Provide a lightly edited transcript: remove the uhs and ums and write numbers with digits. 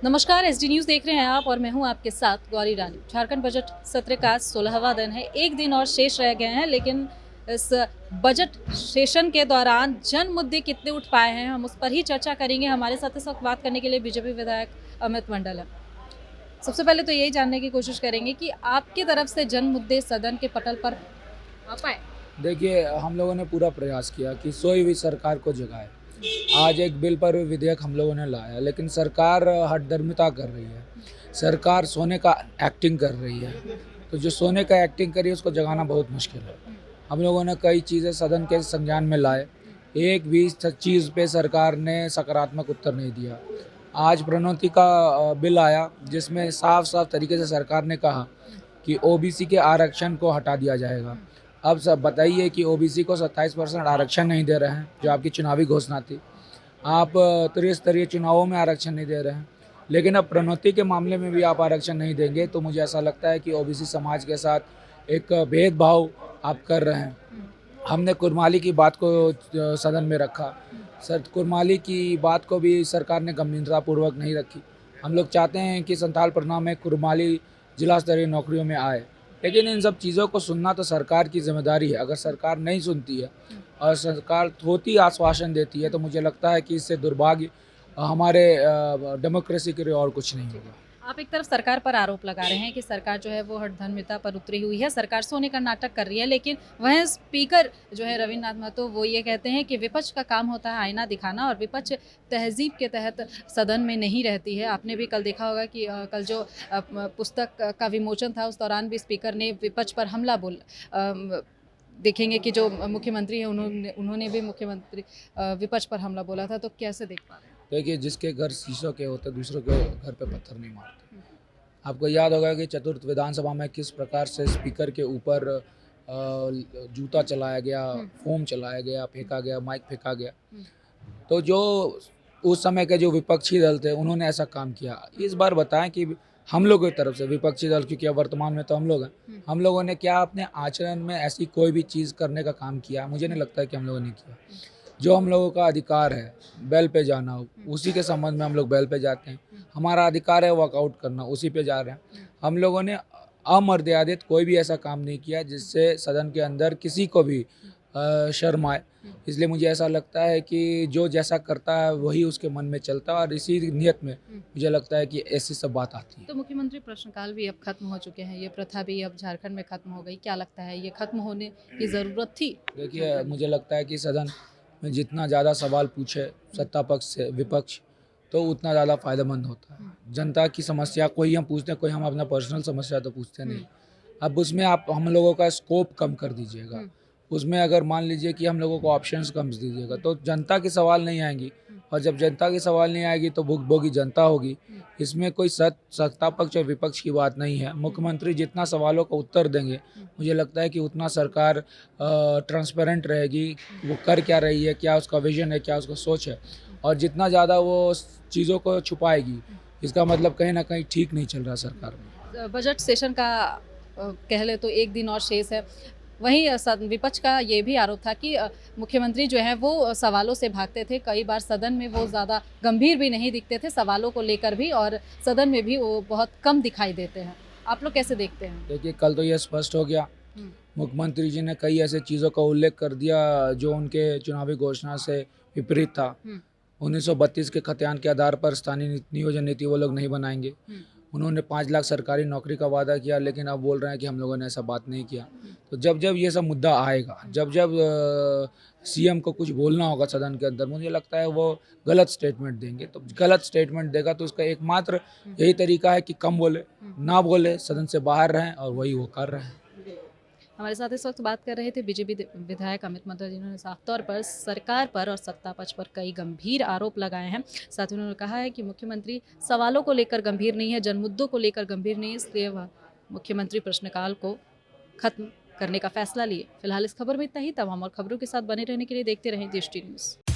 नमस्कार, SD news देख रहे हैं आप और मैं हूं आपके साथ गौरी रानी। झारखंड बजट सत्र का 16वां दिन है। एक दिन और शेष रह गए हैं, लेकिन इस बजट सेशन के दौरान जन मुद्दे कितने उठ पाए हैं, हम उस पर ही चर्चा करेंगे। हमारे साथ इस वक्त बात करने के लिए बीजेपी विधायक अमित मंडल है। सबसे पहले तो यही जानने की कोशिश करेंगे कि आपकी तरफ से जन मुद्दे सदन के पटल पर आ पाए। देखिए, हम लोगों ने पूरा प्रयास किया कि सोई हुई सरकार को जगाए। आज एक बिल पर विधेयक हम लोगों ने लाया, लेकिन सरकार हठधर्मिता कर रही है। सरकार सोने का एक्टिंग कर रही है। तो जो सोने का एक्टिंग करी है उसको जगाना बहुत मुश्किल है। हम लोगों ने कई चीज़ें सदन के संज्ञान में लाए, एक भी चीज़ पे सरकार ने सकारात्मक उत्तर नहीं दिया। आज प्रोन्नति का बिल आया, जिसमें साफ साफ तरीके से सरकार ने कहा कि ओबीसी के आरक्षण को हटा दिया जाएगा। अब सब बताइए कि ओबीसी को 27% आरक्षण नहीं दे रहे हैं, जो आपकी चुनावी घोषणा थी। आप त्रिस्तरीय चुनावों में आरक्षण नहीं दे रहे हैं, लेकिन अब प्रोन्नति के मामले में भी आप आरक्षण नहीं देंगे, तो मुझे ऐसा लगता है कि ओबीसी समाज के साथ एक भेदभाव आप कर रहे हैं। हमने कुरमाली की बात को सदन में रखा। सर, कुरमाली की बात को भी सरकार ने गंभीरतापूर्वक नहीं रखी। हम लोग चाहते हैं कि संथाल परगना में कुरमाली जिला स्तरीय नौकरियों में आए, लेकिन इन सब चीज़ों को सुनना तो सरकार की जिम्मेदारी है। अगर सरकार नहीं सुनती है और सरकार थोती आश्वासन देती है, तो मुझे लगता है कि इससे दुर्भाग्य हमारे डेमोक्रेसी के लिए और कुछ नहीं होगा। आप एक तरफ सरकार पर आरोप लगा रहे हैं कि सरकार जो है वो हठधर्मिता पर उतरी हुई है, सरकार सोने का नाटक कर रही है, लेकिन वह स्पीकर जो है रविन्द्रनाथ महतो वो ये कहते हैं कि विपक्ष का काम होता है आईना दिखाना और विपक्ष तहजीब के तहत सदन में नहीं रहती है। आपने भी कल देखा होगा कि कल जो पुस्तक का विमोचन था उस दौरान भी स्पीकर ने विपक्ष पर हमला देखेंगे कि जो मुख्यमंत्री हैं उन्होंने भी विपक्ष पर हमला बोला था। तो कैसे देख पा रहे हैं? देखिए, जिसके घर शीशों के होते दूसरों के घर पे पत्थर नहीं मारते। आपको याद होगा कि चतुर्थ विधानसभा में किस प्रकार से स्पीकर के ऊपर जूता चलाया गया, फोम चलाया गया, फेंका गया, माइक फेंका गया। तो जो उस समय के जो विपक्षी दल थे उन्होंने ऐसा काम किया। इस बार बताएं कि हम लोगों की तरफ से विपक्षी दल, क्योंकि अब वर्तमान में तो हम लोग हैं, हम लोगों ने क्या अपने आचरण में ऐसी कोई भी चीज़ करने का काम किया? मुझे नहीं लगता है कि हम लोगों ने किया। जो हम लोगों का अधिकार है बेल पे जाना, उसी के संबंध में हम लोग बेल पे जाते हैं। हमारा अधिकार है वॉकआउट करना, उसी पे जा रहे हैं। हम लोगों ने अमर्यादित कोई भी ऐसा काम नहीं किया जिससे सदन के अंदर किसी को भी शर्म आए। इसलिए मुझे ऐसा लगता है कि जो जैसा करता है वही उसके मन में चलता है, और इसी नियत में मुझे लगता है कि ऐसी सब बात आती है। तो मुख्यमंत्री प्रश्नकाल भी अब खत्म हो चुके हैं, ये प्रथा भी अब झारखंड में खत्म हो गई। क्या लगता है ये खत्म होने की ज़रूरत थी? देखिए, मुझे लगता है कि सदन में जितना ज़्यादा सवाल पूछे सत्ता पक्ष से विपक्ष, तो उतना ज़्यादा फायदेमंद होता है। जनता की समस्या कोई हम पूछते हैं, कोई हम अपना पर्सनल समस्या तो पूछते नहीं। अब उसमें आप हम लोगों का स्कोप कम कर दीजिएगा। उसमें अगर मान लीजिए कि हम लोगों को ऑप्शंस कम दीजिएगा, तो जनता की सवाल नहीं आएंगी, और जब जनता की सवाल नहीं आएगी तो भुगभोगी जनता होगी। इसमें कोई सत्ता पक्ष और विपक्ष की बात नहीं है। मुख्यमंत्री जितना सवालों का उत्तर देंगे, मुझे लगता है कि उतना सरकार ट्रांसपेरेंट रहेगी। वो कर क्या रही है, क्या उसका विजन है, क्या उसका सोच है। और जितना ज़्यादा वो चीज़ों को छुपाएगी, इसका मतलब कहीं ना कहीं ठीक नहीं चल रहा सरकार में। बजट सेशन का कह ले तो एक दिन और शेष है। वहीं विपक्ष का ये भी आरोप था कि मुख्यमंत्री जो है वो सवालों से भागते थे। कई बार सदन में वो ज़्यादा गंभीर भी नहीं दिखते थे सवालों को लेकर भी, और सदन में भी वो बहुत कम दिखाई देते हैं। आप लोग कैसे देखते हैं? देखिए, कल तो ये स्पष्ट हो गया। मुख्यमंत्री जी ने कई ऐसे चीज़ों का उल्लेख कर दिया जो उनके चुनावी घोषणा से विपरीत था। 1932 के खतियान के आधार पर स्थानीय नियोजन नीति वो लोग नहीं बनाएंगे। उन्होंने 5 लाख सरकारी नौकरी का वादा किया, लेकिन अब बोल रहे हैं कि हम लोगों ने ऐसा बात नहीं किया। तो जब जब ये सब मुद्दा आएगा, जब जब सीएम को कुछ बोलना होगा सदन के अंदर, मुझे लगता है वो गलत स्टेटमेंट देंगे। तो गलत स्टेटमेंट देगा तो उसका एकमात्र यही तरीका है कि कम बोले, ना बोले, सदन से बाहर रहें, और वही वो कर रहे हैं। हमारे साथ इस वक्त बात कर रहे थे बीजेपी विधायक अमित मंडल, जिन्होंने साफ तौर पर सरकार पर और सत्ता पक्ष पर कई गंभीर आरोप लगाए हैं। साथ ही उन्होंने कहा है कि मुख्यमंत्री सवालों को लेकर गंभीर नहीं है, जन मुद्दों को लेकर गंभीर नहीं है, इसलिए वह मुख्यमंत्री प्रश्नकाल को खत्म करने का फैसला लिए। फिलहाल इस खबर में इतना ही। तमाम और खबरों के साथ बने रहने के लिए देखते रहें दृष्टि न्यूज़।